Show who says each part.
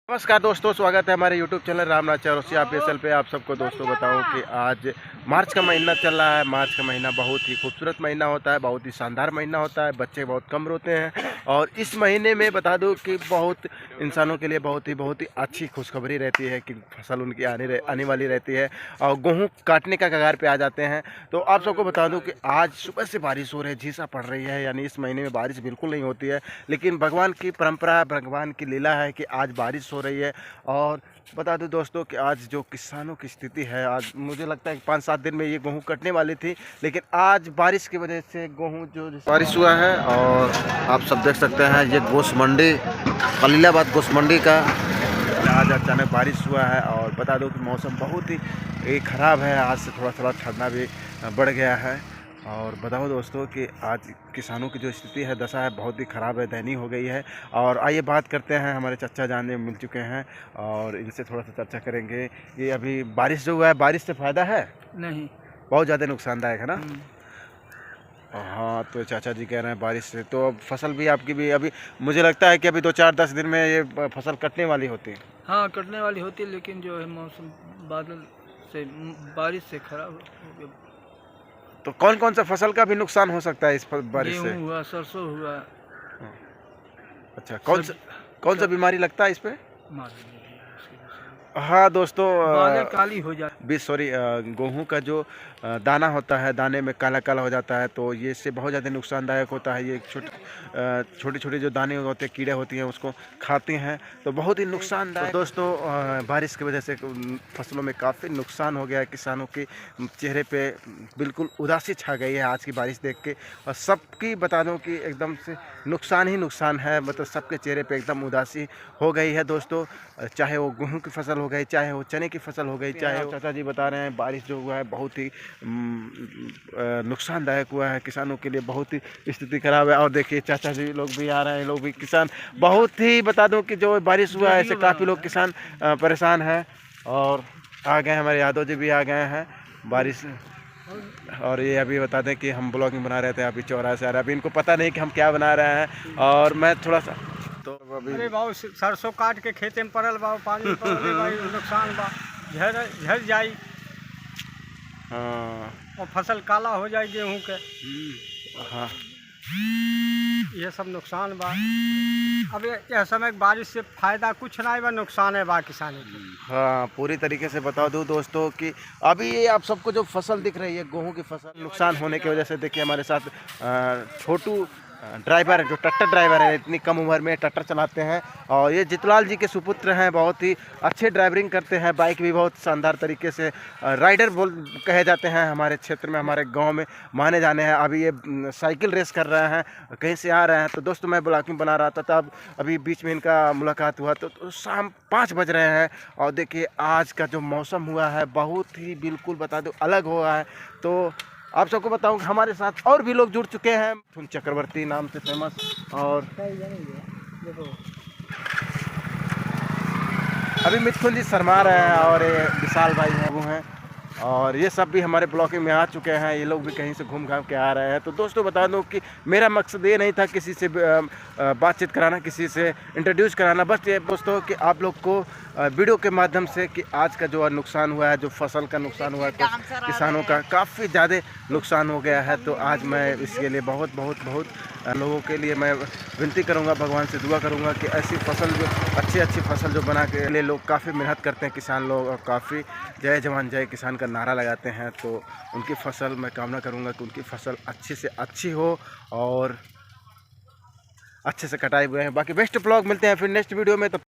Speaker 1: नमस्कार दोस्तों, स्वागत है हमारे YouTube channel Ramnath Chaurasia official पे। आप सबको दोस्तों बताऊं कि आज मार्च का महीना चल रहा है। मार्च का महीना बहुत ही खूबसूरत महीना होता है, बहुत ही शानदार महीना होता है। बच्चे बहुत कम रोते हैं और इस महीने में बता दूं कि बहुत इंसानों के लिए बहुत ही अच्छी खुशखबरी रहती है कि फसल उनकी आने वाली रहती है और गेहूँ काटने का कगार पे आ जाते हैं। तो आप सबको बता दूँ कि आज सुबह से बारिश हो रही है, झीसा पड़ रही है, यानी इस महीने में बारिश बिल्कुल नहीं होती है, लेकिन भगवान की परंपरा, भगवान की लीला है कि आज बारिश हो रही है। और बता दूं दोस्तों कि आज जो किसानों की स्थिति है, आज मुझे लगता है कि 5-7 दिन में ये गेहूं कटने वाली थी, लेकिन आज बारिश की वजह से गेहूं जो बारिश हुआ है। और आप सब देख सकते हैं ये गोश्त मंडी, खलीलाबाद गोश्त मंडी का आज अचानक बारिश हुआ है। और बता दो कि मौसम बहुत ही ख़राब है, आज से थोड़ा थोड़ा ठंडा भी बढ़ गया है। और बताओ दोस्तों कि आज किसानों की जो स्थिति है, दशा है, बहुत ही ख़राब है, दयनीय हो गई है। और आइए बात करते हैं, हमारे चचा जान मिल चुके हैं और इनसे थोड़ा सा चर्चा करेंगे। ये अभी बारिश जो हुआ है, बारिश से फ़ायदा है
Speaker 2: नहीं,
Speaker 1: बहुत ज़्यादा नुकसानदायक है ना। हाँ, तो चाचा जी कह रहे हैं बारिश से तो अब फसल भी आपकी भी अभी मुझे लगता है कि अभी 2-4-10 दिन में ये फसल कटने वाली होती है।
Speaker 2: हाँ कटने वाली होती है, लेकिन जो है मौसम बादल से बारिश से खराब हो गया।
Speaker 1: तो कौन कौन सा फसल का भी नुकसान हो सकता है इस बारिश से?
Speaker 2: गेहूँ हुआ, सरसों हुआ।
Speaker 1: हाँ। अच्छा, कौन सा बीमारी लगता है इस पे? हाँ दोस्तों,
Speaker 2: बालें काली हो जाती।
Speaker 1: सॉरी, गेहूँ का जो दाना होता है, दाने में काला काला हो जाता है, तो ये इससे बहुत ज़्यादा नुकसानदायक होता है। ये छोटे छोटे जो दाने होते हैं, कीड़े होती हैं, उसको खाते हैं, तो बहुत ही नुकसानदायक। तो दोस्तों, बारिश की वजह से फसलों में काफ़ी नुकसान हो गया है। किसानों के चेहरे पे बिल्कुल उदासी छा गई है आज की बारिश देख के। और सबकी बता दूं कि एकदम से नुकसान ही नुकसान है, मतलब सबके चेहरे पे एकदम उदासी हो गई है दोस्तों। चाहे वो गेहूँ की फसल हो गई, चाहे वो चने की फसल हो गई, चाहे वो चाचा जी बता रहे हैं बारिश जो हुआ है बहुत ही नुकसानदायक हुआ है किसानों के लिए, बहुत ही स्थिति खराब है। और देखिए चाचा जी लोग भी आ रहे हैं, लोग भी किसान बहुत ही बता दूं कि जो बारिश हुआ है इससे काफ़ी लोग किसान परेशान हैं। और आ गए हमारे यादव जी भी आ गए हैं बारिश। और ये अभी बता दें कि हम ब्लॉगिंग बना रहे थे, अभी चौराहे से आ रहे हैं, अभी इनको पता नहीं कि हम क्या बना रहे हैं। और मैं थोड़ा सा तो अभी
Speaker 3: अरे बाबू सरसों काट के खेते में पड़ल बा, पानी पड़ले बा, नुकसान बा, झड़ जाई।
Speaker 1: हाँ,
Speaker 3: और फसल काला हो जाए गेहूं के।
Speaker 1: हाँ,
Speaker 3: ये सब नुकसान बा। अब यह समय बारिश से फायदा कुछ ना बा, नुकसान है बा किसानी के।
Speaker 1: हाँ, पूरी तरीके से बता दूं दोस्तों कि अभी ये आप सबको जो फसल दिख रही है, गेहूं की फसल, नुकसान होने की वजह से देखिए हमारे साथ छोटू ड्राइवर है, जो ट्रैक्टर ड्राइवर है, इतनी कम उम्र में ट्रैक्टर चलाते हैं। और ये जितलाल जी के सुपुत्र हैं, बहुत ही अच्छे ड्राइवरिंग करते हैं, बाइक भी बहुत शानदार तरीके से राइडर कहे जाते हैं हमारे क्षेत्र में, हमारे गांव में माने जाने हैं। अभी ये साइकिल रेस कर रहे हैं, कहीं से आ रहे हैं। तो दोस्तों मैं ब्लॉगिंग बना रहा था, तब अभी बीच में इनका मुलाकात हुआ, तो शाम 5 बज रहे हैं। और देखिए आज का जो मौसम हुआ है बहुत ही बिल्कुल बता दो अलग हुआ है। तो आप सबको बताऊं कि हमारे साथ और भी लोग जुड़ चुके हैं, मिथुन चक्रवर्ती नाम से फेमस, और अभी मिथुन जी शर्मा रहे हैं, और विशाल भाई हैं वो हैं, और ये सब भी हमारे ब्लॉगिंग में आ चुके हैं। ये लोग भी कहीं से घूम घाम के आ रहे हैं। तो दोस्तों बता दूं कि मेरा मकसद ये नहीं था किसी से बातचीत कराना, किसी से इंट्रोड्यूस कराना, बस ये दोस्तों कि आप लोग को वीडियो के माध्यम से कि आज का जो नुकसान हुआ है, जो फसल का नुकसान हुआ है, तो किसानों का काफ़ी ज़्यादा नुकसान हो गया है। तो आज मैं इसके लिए बहुत लोगों के लिए मैं विनती करूंगा, भगवान से दुआ करूंगा कि ऐसी फसल जो अच्छी फसल जो बना के लिए लोग काफ़ी मेहनत करते हैं किसान लोग, और काफ़ी जय जवान जय किसान का नारा लगाते हैं। तो उनकी फसल मैं कामना करूंगा कि उनकी फसल अच्छी से अच्छी हो और अच्छे से कटाई हुए हैं। बाकी बेस्ट ब्लॉग मिलते हैं फिर नेक्स्ट वीडियो में। तो